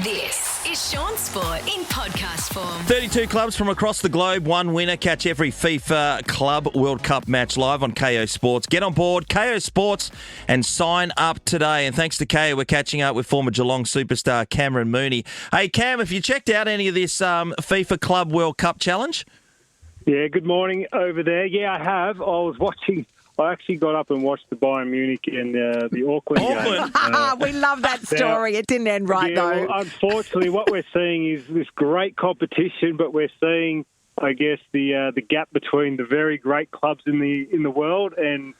This is Sean Sport in podcast form. 32 clubs from across the globe, one winner. Catch every FIFA Club World Cup match live on KO Sports. Get on board KO Sports and sign up today. And thanks to KO, we're catching up with former Geelong superstar Cameron Mooney. Hey, Cam, have you checked out any of this FIFA Club World Cup challenge? Yeah, good morning over there. Yeah, I have. I actually got up and watched the Bayern Munich and the Auckland game. We love that story. It didn't end right, though. Well, unfortunately, what we're seeing is this great competition, but we're seeing, I guess, the gap between the very great clubs in the world and,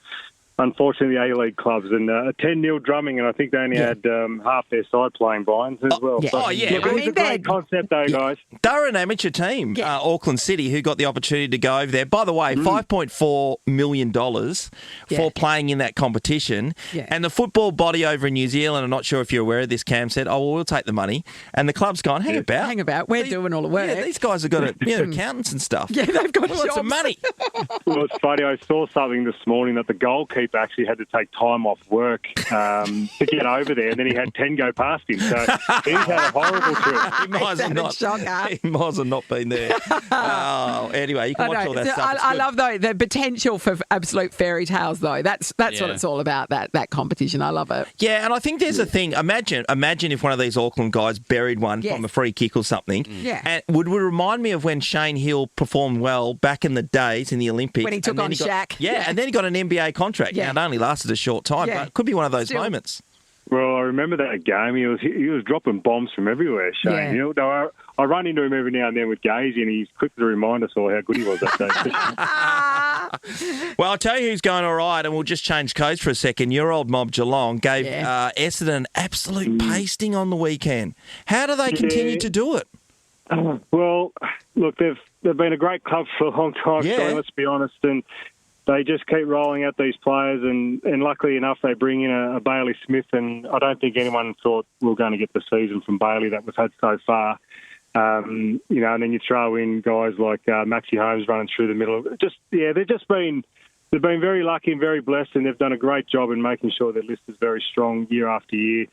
unfortunately, the A-League clubs. And a 10-0 drumming, and I think they only had half their side playing Bayerns as well. Yeah. So, Look, it was a great concept, though, guys. They're an amateur team, Auckland City, who got the opportunity to go over there. By the way, $5.4 million for playing in that competition. Yeah. And the football body over in New Zealand, I'm not sure if you're aware of this, Cam, said, oh, well, we'll take the money. And the club's gone, hang about. We're doing all the work. Yeah, these guys have got accountants and stuff. Yeah, they've got lots of money. Well, it's funny. I saw something this morning that the goalkeeper actually had to take time off work to get over there, and then he had 10 go past him. So he's had a horrible trip. He might have not been there. Anyway, you can watch all that stuff. I love, though, the potential for absolute fairy tales, though. That's what it's all about, that competition. I love it. Yeah, and I think there's a thing. Imagine if one of these Auckland guys buried one from a free kick or something. Yeah. And would remind me of when Shane Hill performed well back in the days in the Olympics. When he took on Shaq. And then he got an NBA contract. Yeah. Now, it only lasted a short time, but it could be one of those moments. Well, I remember that game. He was dropping bombs from everywhere, Shane. Yeah. I run into him every now and then with Gazy, and he's quick to remind us all how good he was that day. Well, I'll tell you who's going all right, and we'll just change codes for a second. Your old mob, Geelong, gave Essendon an absolute pasting on the weekend. How do they continue to do it? Well, look, they've been a great club for a long time, so let's be honest, and they just keep rolling out these players, and luckily enough, they bring in a Bailey Smith, and I don't think anyone thought we were going to get the season from Bailey that we've had so far. And then you throw in guys like Maxi Holmes running through the middle. They've been very lucky and very blessed, and they've done a great job in making sure their list is very strong year after year.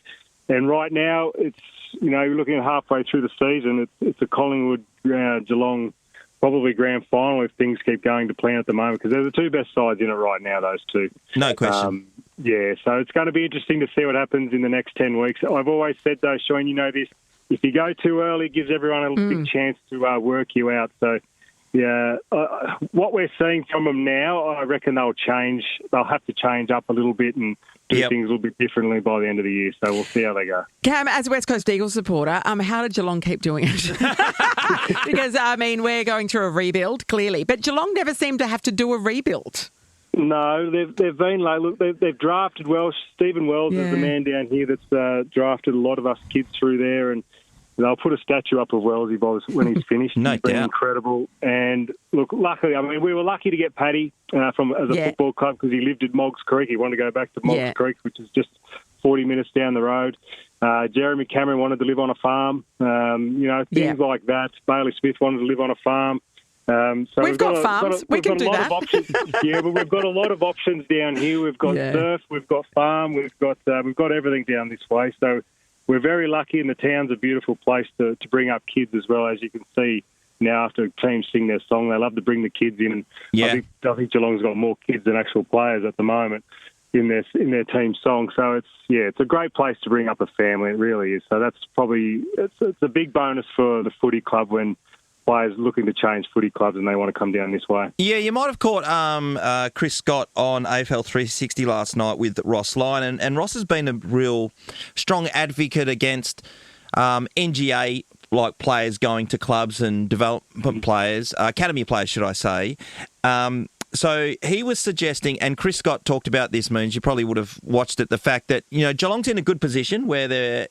And right now, it's you're looking at halfway through the season. It's a Collingwood Geelong probably grand final if things keep going to plan at the moment, because they're the two best sides in it right now, those two. No question. So it's going to be interesting to see what happens in the next 10 weeks. I've always said, though, Sean, you know this, if you go too early, it gives everyone a big chance to work you out. So, what we're seeing from them now, I reckon they'll change. They'll have to change up a little bit and do things a little bit differently by the end of the year. So we'll see how they go. Cam, as a West Coast Eagles supporter, how did Geelong keep doing it? Because, we're going through a rebuild, clearly. But Geelong never seemed to have to do a rebuild. No, they've been like, look, they've drafted well. Stephen Wells is the man down here that's drafted a lot of us kids through there, and they'll put a statue up of Wellesley when he's finished. No He's been doubt. Incredible. And look, luckily, we were lucky to get Paddy as a football club because he lived at Moggs Creek. He wanted to go back to Moggs Creek, which is just 40 minutes down the road. Jeremy Cameron wanted to live on a farm. Things like that. Bailey Smith wanted to live on a farm. So we've got farms. We can do that. But we've got a lot of options down here. We've got surf, we've got farm, we've got everything down this way. So we're very lucky, and the town's a beautiful place to bring up kids as well. As you can see now, after teams sing their song, they love to bring the kids in. And I think Geelong's got more kids than actual players at the moment in their team song. So it's a great place to bring up a family. It really is. So that's probably it's a big bonus for the footy club when players looking to change footy clubs and they want to come down this way. Yeah, you might have caught Chris Scott on AFL 360 last night with Ross Lyon, and Ross has been a real strong advocate against NGA like players going to clubs and development players, academy players, should I say. So he was suggesting, and Chris Scott talked about this, Moons, you probably would have watched it, the fact that, Geelong's in a good position where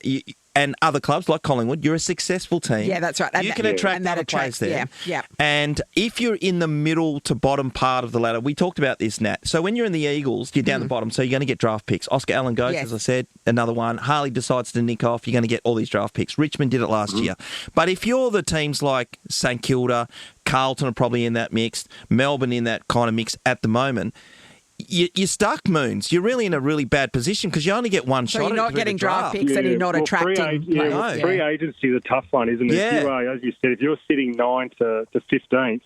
and other clubs like Collingwood, you're a successful team. Yeah, that's right. You can attract other players there. Yeah. And if you're in the middle to bottom part of the ladder, we talked about this, Nat. So when you're in the Eagles, you're down the bottom, so you're going to get draft picks. Oscar Allen goes, as I said, another one. Harley decides to nick off, you're going to get all these draft picks. Richmond did it last year. But if you're the teams like St Kilda, Carlton are probably in that mix, Melbourne in that kind of mix at the moment, you're stuck, Moons. You're really in a really bad position because you only get one shot. So you're not getting draft picks and you're not attracting players. Free agency is a tough one, isn't it? Yeah. If you are, as you said, if you're sitting 9 to 15th,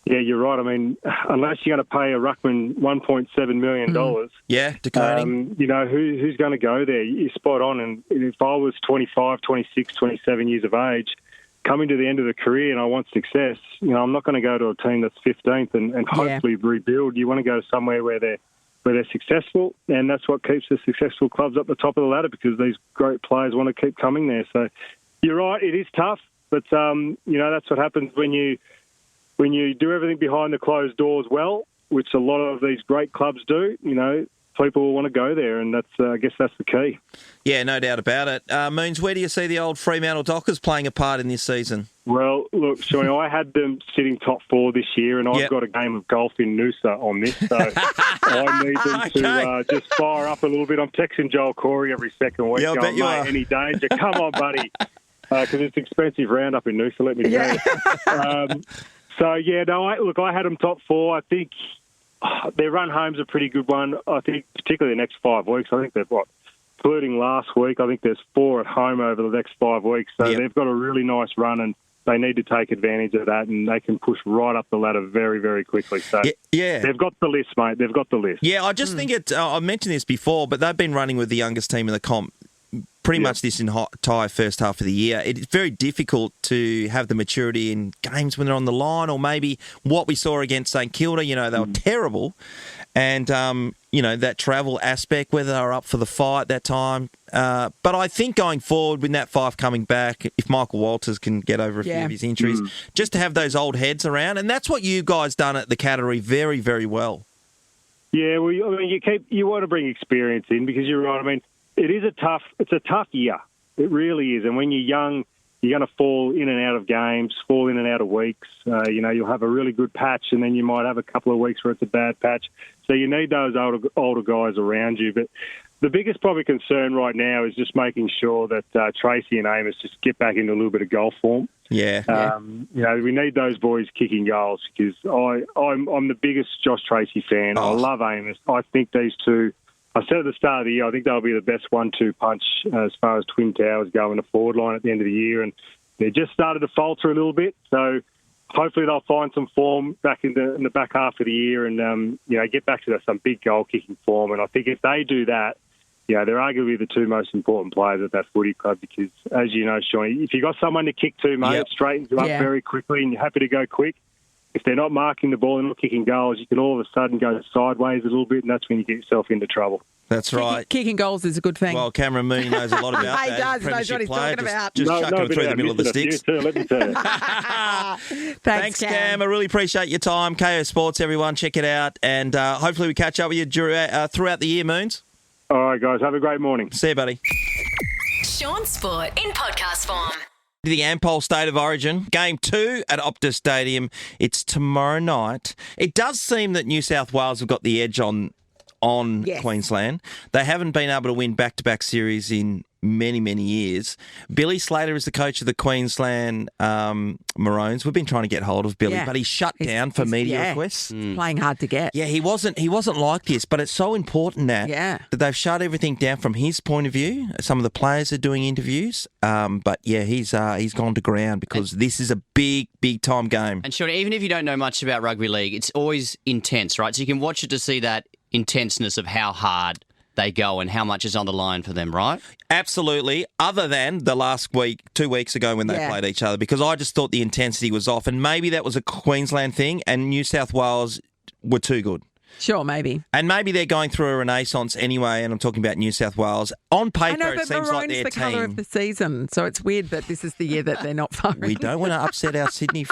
yeah, you're right. I mean, unless you're going to pay a ruckman $1.7 million, Yeah, De Koning. who's going to go there? You're spot on. And if I was 25, 26, 27 years of age, coming to the end of the career and I want success, I'm not going to go to a team that's 15th and hopefully rebuild. You want to go to somewhere where they're successful, and that's what keeps the successful clubs up the top of the ladder because these great players want to keep coming there. So you're right, it is tough, but that's what happens when you do everything behind the closed doors well, which a lot of these great clubs do. People will want to go there, and that's I guess that's the key. Yeah, no doubt about it. Moons, where do you see the old Fremantle Dockers playing a part in this season? Well, look, Shawnee, I had them sitting top 4 this year, and I've got a game of golf in Noosa on this, so I need them to just fire up a little bit. I'm texting Joel Corey every second week. Yeah, I bet you are. Any danger? Come on, buddy, because it's an expensive round up in Noosa. Let me tell you. I had them top 4. I think their run home's a pretty good one. I think particularly the next 5 weeks. I think they've including last week. I think there's 4 at home over the next 5 weeks. So they've got a really nice run, and they need to take advantage of that, and they can push right up the ladder very, very quickly. So they've got the list, mate. They've got the list. Yeah, I just think I mentioned this before, but they've been running with the youngest team in the comp pretty much this entire first half of the year. It's very difficult to have the maturity in games when they're on the line, or maybe what we saw against St Kilda, they were terrible. And, that travel aspect, whether they were up for the fight that time. But I think going forward, with Nat Fyfe coming back, if Michael Walters can get over a few of his injuries, just to have those old heads around. And that's what you guys done at the Cattery very, very well. Yeah, well, you want to bring experience in because you're right. I mean, it's a tough year. It really is. And when you're young, you're going to fall in and out of games, fall in and out of weeks. You'll have a really good patch, and then you might have a couple of weeks where it's a bad patch. So you need those older guys around you. But the biggest probably concern right now is just making sure that Tracy and Amos just get back into a little bit of golf form. Yeah. We need those boys kicking goals because I'm the biggest Josh Tracy fan. I love Amos. I think these two, I said at the start of the year, I think they'll be the best 1-2 punch as far as Twin Towers go in the forward line at the end of the year. And they just started to falter a little bit. So hopefully they'll find some form back in the back half of the year and, get back to some big goal-kicking form. And I think if they do that, they're arguably the 2 most important players at that footy club because, as you know, Shawnee, if you've got someone to kick to, mate, it straightens you up very quickly and you're happy to go quick. If they're not marking the ball and not kicking goals, you can all of a sudden go sideways a little bit, and that's when you get yourself into trouble. That's right. Kicking goals is a good thing. Well, Cameron Mooney knows a lot about that. He does, knows what he's talking about. Just chucking him through the middle of the sticks. Too, let me tell you. Thanks, Cam. I really appreciate your time. KO Sports, everyone, check it out. And hopefully we catch up with you throughout the year, Moons. All right, guys. Have a great morning. See you, buddy. Sean Sport in podcast form. The Ampol State of Origin, Game 2 at Optus Stadium. It's tomorrow night. It does seem that New South Wales have got the edge on Queensland. They haven't been able to win back-to-back series in many, many years. Billy Slater is the coach of the Queensland Maroons. We've been trying to get hold of Billy, but he's shut down for media requests. Playing hard to get. Yeah, he wasn't like this, but it's so important that they've shut everything down from his point of view. Some of the players are doing interviews, but he's gone to ground because this is a big, big time game. And Sean, even if you don't know much about rugby league, it's always intense, right? So you can watch it to see that intenseness of how hard they go and how much is on the line for them, right? Absolutely, other than the last week, 2 weeks ago when they played each other, because I just thought the intensity was off, and maybe that was a Queensland thing, and New South Wales were too good. Sure, maybe. And maybe they're going through a renaissance anyway, and I'm talking about New South Wales. On paper, it seems like their the team... colour of the season, so it's weird that this is the year that they're not firing. We don't want to upset our Sydney,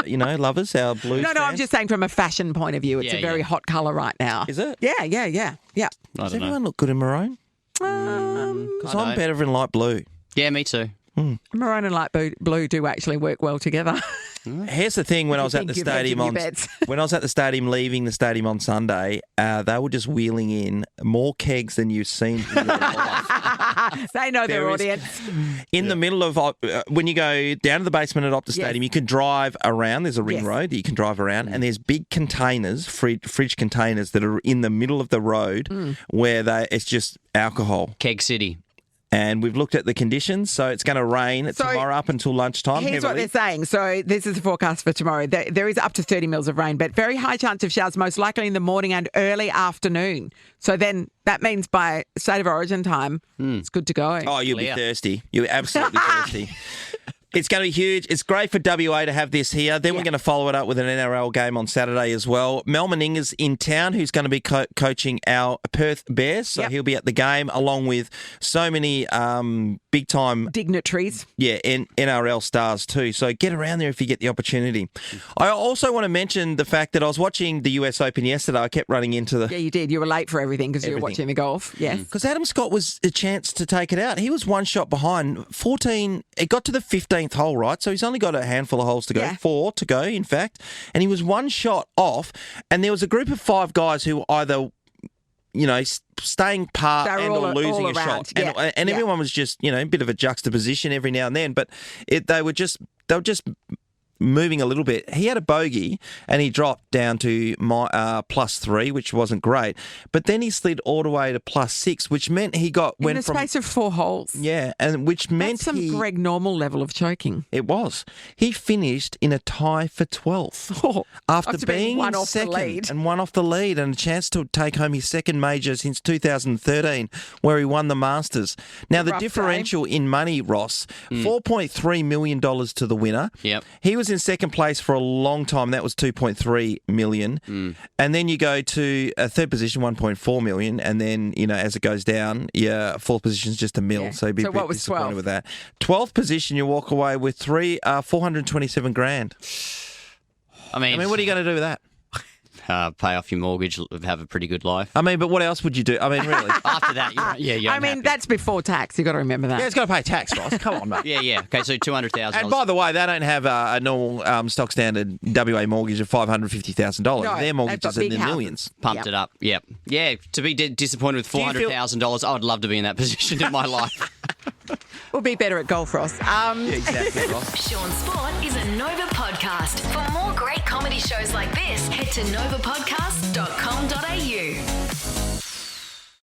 lovers, our Blues No, fans. I'm just saying from a fashion point of view, it's a very hot colour right now. Is it? Yeah. Does everyone look good in maroon? Because I'm better in light blue. Yeah, me too. Maroon and light blue do actually work well together. Here's the thing: when I was at the think you're hedging stadium your on bets. when I was at the stadium, leaving the stadium on Sunday, they were just wheeling in more kegs than you've seen in your life. They know their There is- audience. In the middle of when you go down to the basement at Optus Yes. Stadium, you can drive around. There's a ring Yes. road that you can drive around, and there's big containers, fridge containers that are in the middle of the road where it's just alcohol. Keg City. And we've looked at the conditions, so it's going to rain So tomorrow up until lunchtime. Here's what heavily. they're saying. So this is the forecast for tomorrow. There is up to 30 mils of rain, but very high chance of showers, most likely in the morning and early afternoon. So then that means by state of origin time, it's good to go. Oh, you'll Clear. be thirsty. You'll be absolutely thirsty. It's going to be huge. It's great for WA to have this here. Then we're going to follow it up with an NRL game on Saturday as well. Mel Meninga's in town, who's going to be coaching our Perth Bears. So he'll be at the game along with so many big-time Dignitaries. NRL stars too. So get around there if you get the opportunity. I also want to mention the fact that I was watching the US Open yesterday. I kept running into the... Yeah, you did. You were late for everything because you were Everything. watching the golf. Yes. Because Adam Scott was a chance to take it out. He was one shot behind. 14. It got to the 15th hole, right? So he's only got a handful of holes to go. Yeah. 4 to go, in fact. And he was one shot off. And there was a group of 5 guys who either, staying par They were and all- or losing all a around. shot. Yeah. And Yeah. everyone was just, a bit of a juxtaposition every now and then. But they were just moving a little bit. He had a bogey and he dropped down to +3, which wasn't great. But then he slid all the way to +6, which meant he In went the from space of 4 holes. yeah, and which meant That's some Greg Normal level of choking. it was. He finished in a tie for 12th Oh, after being one off second the lead. and one off the lead and a chance to take home his second major since 2013 where he won the Masters. Now, the Rough day. differential in money, Ross, $4.3 million to the winner. Yep. He was in second place for a long time. That was $2.3 million. And then you go to a third position, $1.4 million. And then, as it goes down, fourth position is just $1 million. Yeah. So you'd be So a bit what was disappointed 12? with that. 12th position, you walk away with $427,000. I mean, What are you going to do with that? pay off your mortgage, have a pretty good life. But what else would you do? Really? After that, you're I mean, unhappy. that's before tax. You've got to remember that. Yeah, it's got to pay tax, Ross. Come on, mate. Yeah. Okay, so $200,000. And by the way, they don't have a normal stock standard WA mortgage of $550,000. No, Their mortgages they've got are in big the houses. millions. Pumped it up. Yep. Yeah, to be disappointed with you feel- $400,000, I would love to be in that position in my life. We'll be better at golf, Ross. Exactly, Ross. Sean Sport is a Nova podcast. For more great comedy shows like this, head to novapodcast.com.au.